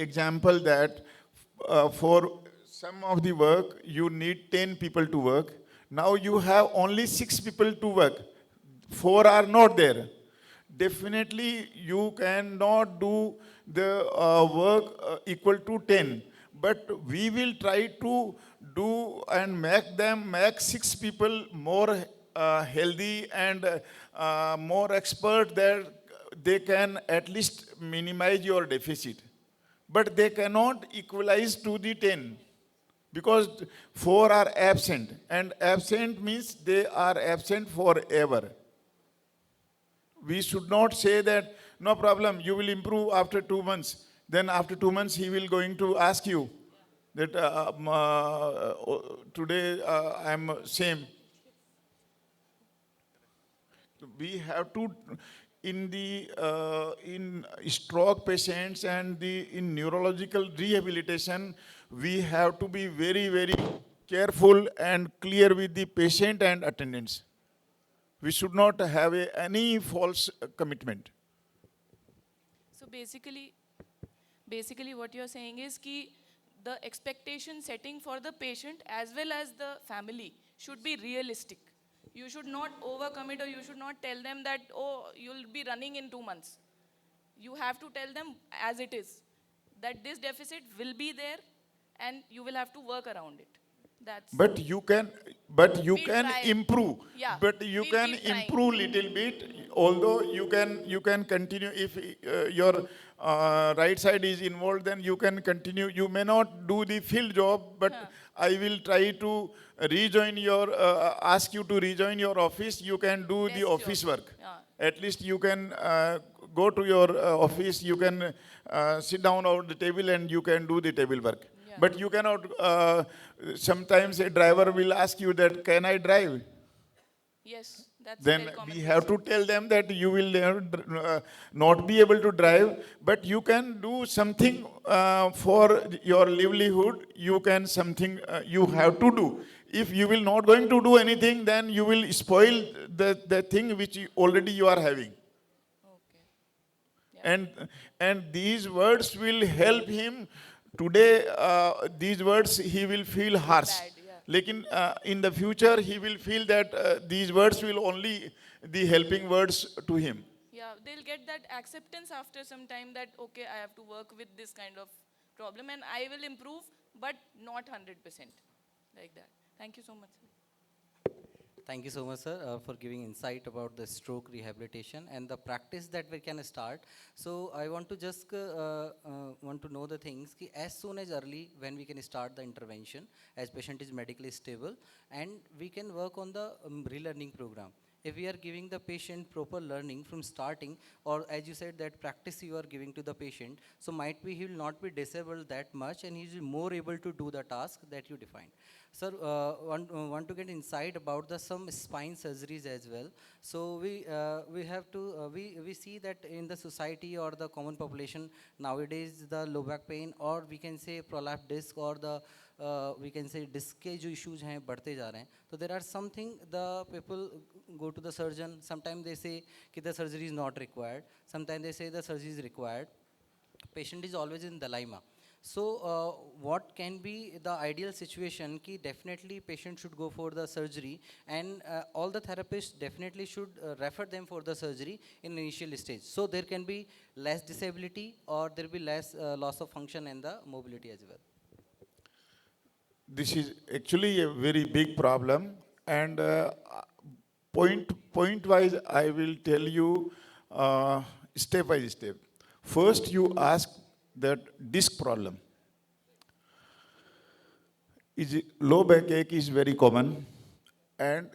example that for some of the work, you need 10 people to work. Now you have only 6 people to work. 4 are not there. Definitely, you cannot do the work equal to 10. But we will try to do and make 6 people more healthy and more expert that they can at least minimize your deficit. But they cannot equalize to the 10 because 4 are absent, and absent means they are absent forever. We should not say that, no problem, you will improve after 2 months. Then after 2 months, he will going to ask you that today I am same. We have to, in stroke patients and in neurological rehabilitation, we have to be very, very careful and clear with the patient and attendants. We should not have any false commitment. So basically what you're saying is ki the expectation setting for the patient as well as the family should be realistic. You should not overcommit, or you should not tell them that, oh, you'll be running in 2 months. You have to tell them as it is, that this deficit will be there and you will have to work around it. That's But you can, but you We'll can try. improve. Yeah, But you we'll can keep trying. improve little bit. Although you can continue if your right side is involved, then you can continue. You may not do the field job, but I will try to rejoin your ask you to rejoin your office. You can do the Desk office job. work. Yeah. At least you can go to your office. You can sit down at the table and you can do the table work. Yeah. But you cannot, sometimes a driver will ask you that, can I drive? Yes, that's Then very common. we have to tell them that you will not be able to drive, but you can do something for your livelihood. You can something, you have to do. If you will not going to do anything, then you will spoil the thing which already you are having. Okay. Yeah. And these words will help him. Today, these words he will feel harsh. Bad, yeah. Lekin in the future, he will feel that these words will only the helping words to him. Yeah, they'll get that acceptance after some time that, okay, I have to work with this kind of problem and I will improve, but not 100% like that. Thank you so much. Thank you so much, sir, for giving insight about the stroke rehabilitation and the practice that we can start. So I want to just want to know the things ki as soon as early when we can start the intervention as patient is medically stable, and we can work on the relearning program. If we are giving the patient proper learning from starting, or as you said that practice you are giving to the patient, so might be he will not be disabled that much and he is more able to do the task that you defined. Sir, want to get insight about the some spine surgeries as well. So we have to we see that in the society or the common population nowadays the low back pain, or we can say prolapsed disc, or the we can say disc के जो issues हैं बढ़ते जा रहे हैं. So there are something the people go to the surgeon. Sometimes they say कि the surgery is not required. Sometimes they say the surgery is required. Patient is always in dilemma. So what can be the ideal situation ki definitely patient should go for the surgery, and all the therapists definitely should refer them for the surgery in initial stage, so there can be less disability or there will be less loss of function and the mobility as well. This is actually a very big problem, and point wise I will tell you step by step. First you ask that disc problem. Low backache is very common, and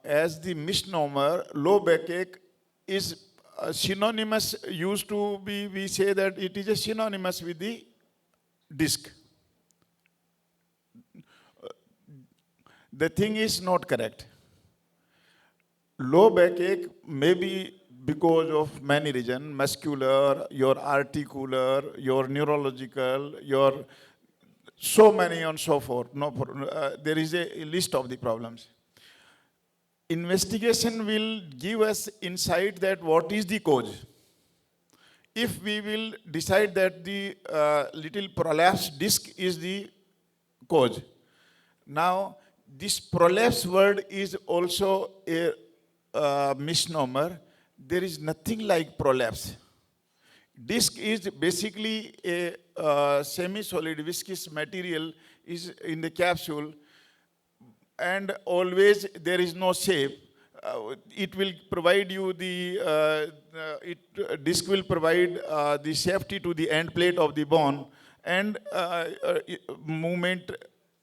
as the misnomer, low backache is synonymous, used to be, we say that it is a synonymous with the disc. The thing is not correct. Low backache may be because of many reasons: muscular, your articular, your neurological, your so many and so forth. No, there is a list of the problems. Investigation will give us insight that what is the cause. if we will decide that the little prolapsed disc is the cause. Now, this prolapse word is also a misnomer. There is nothing like prolapse. Disc is basically a semi-solid viscous material is in the capsule, and always there is no shape. It will provide you disc will provide the safety to the end plate of the bone and movement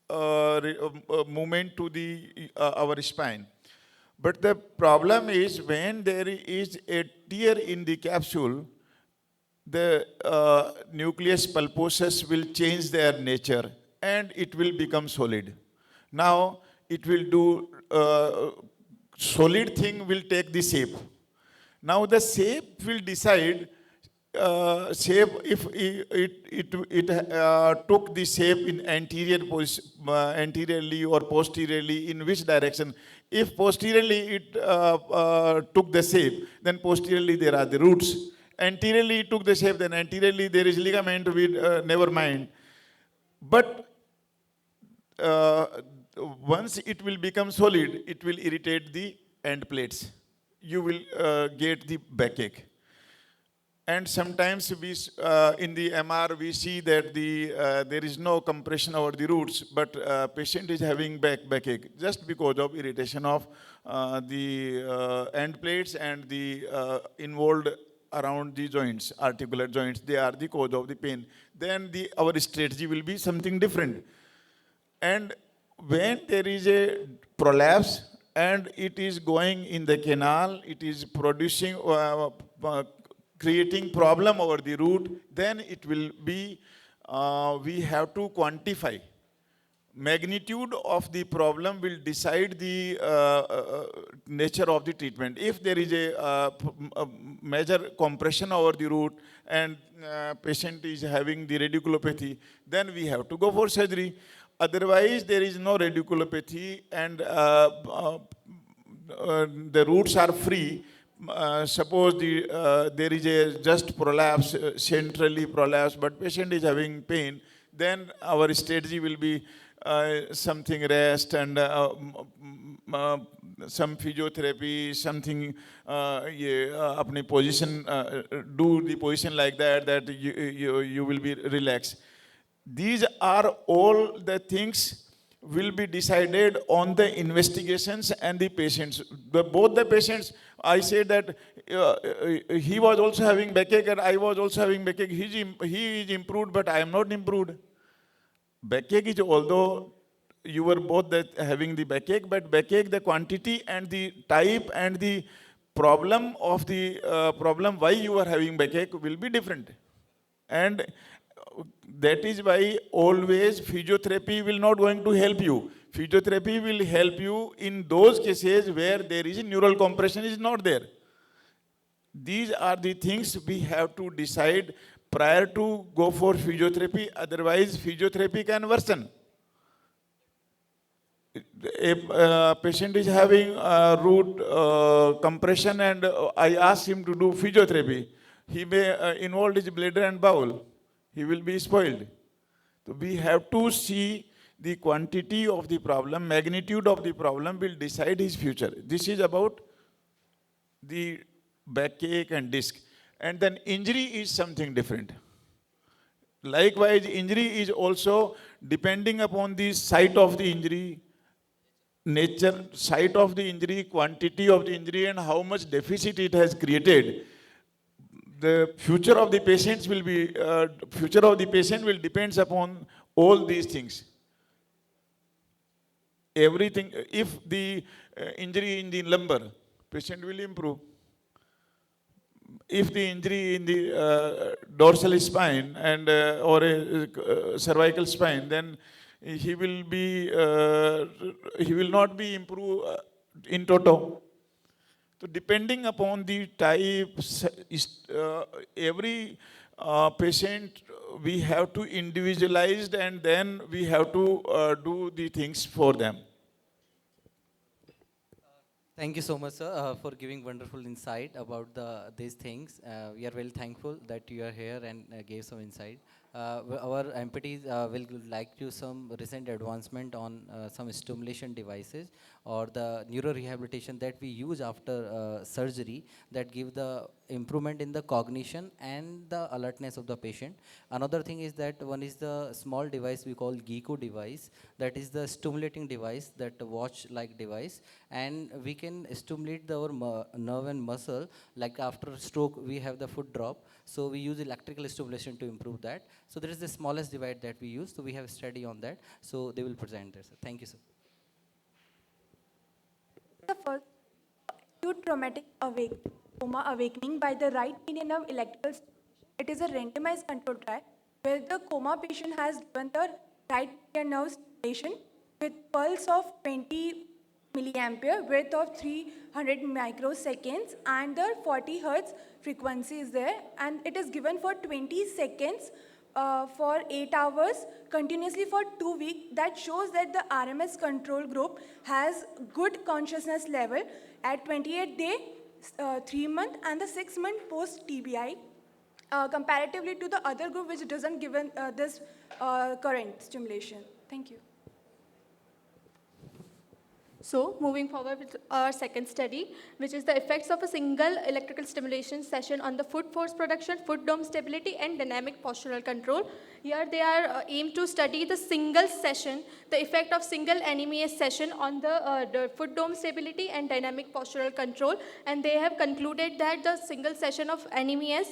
to the our spine. But the problem is when there is a tear in the capsule, the nucleus pulposus will change their nature and it will become solid. Now it will do solid thing will take the shape. Now the shape will decide shape if it took the shape in anteriorly or posteriorly, in which direction. If posteriorly it took the shape, then posteriorly there are the roots. Anteriorly it took the shape, then anteriorly there is ligament, never mind. But once it will become solid, it will irritate the end plates. You will get the backache. And sometimes we, in the MR, we see that there is no compression over the roots, but patient is having backache just because of irritation of the end plates and the involved around the joints, articular joints. They are the cause of the pain. Then our strategy will be something different. And when there is a prolapse and it is going in the canal, it is producing, creating problem over the root, then it will be, we have to quantify. Magnitude of the problem will decide the nature of the treatment. If there is a major compression over the root and patient is having the radiculopathy, then we have to go for surgery. Otherwise, there is no radiculopathy and the roots are free. Suppose there is a just prolapse, centrally prolapse, but patient is having pain, then our strategy will be something rest and some physiotherapy, something apni position, do the position like that you will be relaxed. These are all the things will be decided on the investigations and the patients. Both the patients, I said that he was also having backache and I was also having backache. He is improved, but I am not improved. Backache is, although you were both having the backache, but backache, the quantity and the type and the problem of the problem why you are having backache will be different. And that is why always physiotherapy will not going to help you. Physiotherapy will help you in those cases where there is neural compression is not there. These are the things we have to decide prior to go for physiotherapy. Otherwise, physiotherapy can worsen. A patient is having root compression and I ask him to do physiotherapy. He may involve his bladder and bowel. He will be spoiled. So we have to see the quantity of the problem, magnitude of the problem will decide his future. This is about the backache and disc. And then injury is something different. Likewise, injury is also depending upon the site of the injury, nature, site of the injury, quantity of the injury, and how much deficit it has created. The future of the patients will be, future of the patient will depends upon all these things. Everything, if the injury in the lumbar, patient will improve. If the injury in the dorsal spine and or a cervical spine, then he will not be improved in toto. So depending upon the type, every patient we have to individualize and then we have to do the things for them. Thank you so much, sir, for giving wonderful insight about these things. We are very thankful that you are here and gave some insight. Our MPTs will like to some recent advancement on some stimulation devices or the neuro rehabilitation that we use after surgery that give the improvement in the cognition and the alertness of the patient. Another thing is that one is the small device we call GECO device, that is the stimulating device, that watch like device, and we can stimulate our nerve and muscle. Like after stroke we have the foot drop, so we use electrical stimulation to improve that. So there is the smallest device that we use, so we have a study on that, so they will present this. Thank you, sir. The first acute traumatic coma awakening by the right median nerve electrical stimulation. It is a randomized control trial where the coma patient has given the right median nerve stimulation with pulse of 20 milliampere, width of 300 microseconds, and the 40 hertz frequency is there, and it is given for 20 seconds for 8 hours continuously for 2 weeks. That shows that the RMS control group has good consciousness level at 28 day, 3 month, and the 6 month post TBI, comparatively to the other group which doesn't given this current stimulation. Thank you. So, moving forward with our second study, which is the effects of a single electrical stimulation session on the foot force production, foot dome stability, and dynamic postural control. Here they are aimed to study the single session, the effect of single NMES session on the foot dome stability and dynamic postural control. And they have concluded that the single session of NMES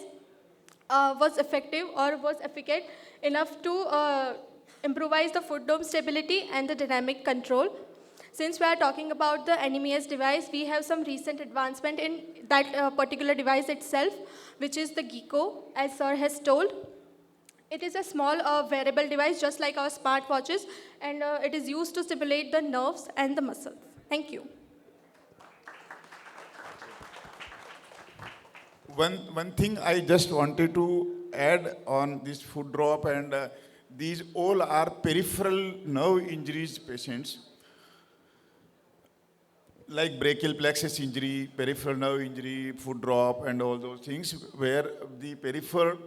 was effective or was efficacious enough to improvise the foot dome stability and the dynamic control. Since we are talking about the NMES device, we have some recent advancement in that particular device itself, which is the GECO, as sir has told. It is a small wearable device, just like our smartwatches, and it is used to stimulate the nerves and the muscles. Thank you. One thing I just wanted to add on this foot drop, and these all are peripheral nerve injuries patients, like brachial plexus injury, peripheral nerve injury, foot drop, and all those things, where the peripheral,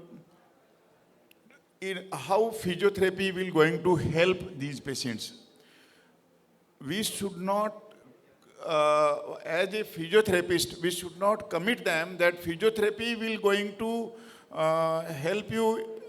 in how physiotherapy will going to help these patients. We should not, as a physiotherapist, we should not commit them that physiotherapy will going to help you